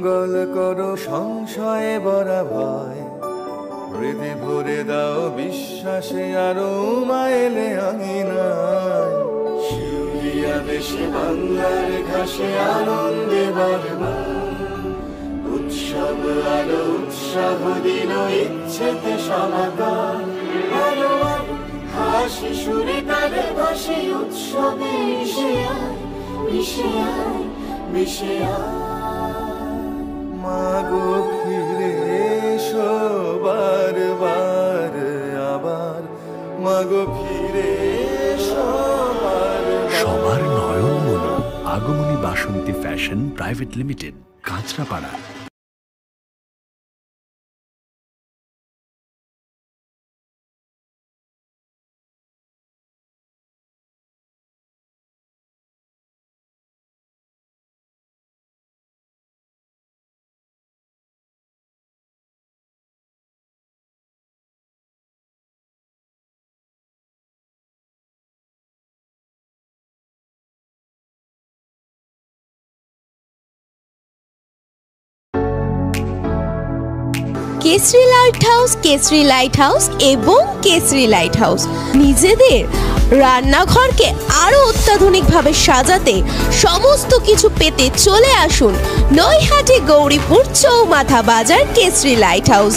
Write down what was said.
মঙ্গল করো সংশয়ে বরা ভয়, হৃদে ভরে দাও বিশ্বাসে আরো মাইলে আঙিনায়। শিউলিয়া দেশে বাংলার ঘাসে আনন্দে বারবার, উৎসব আলো উৎসাহ দিল ইচ্ছেতে সমাকার। আলো আর হাসি সুরে তালে ভাসে উৎসবে মিশে আয়, মিশে আয়, মিশে আয়। মাগো ফিরে এসো বারবার আবার, মাগো ফিরে এসো বারবার। সবার নয়ন মনো Agamani Basanti fashion private limited, Kanchrapara. Kesari light house, Kesari light house এবং কেসরি লাইট হাউস নিজেদের রান্নাঘরকে আরো অত্যাধুনিকভাবে সাজাতে সমস্ত কিছু পেতে চলে আসুন নৈহাটি গৌরীপুর চৌমাথা বাজার কেসরি লাইট হাউস।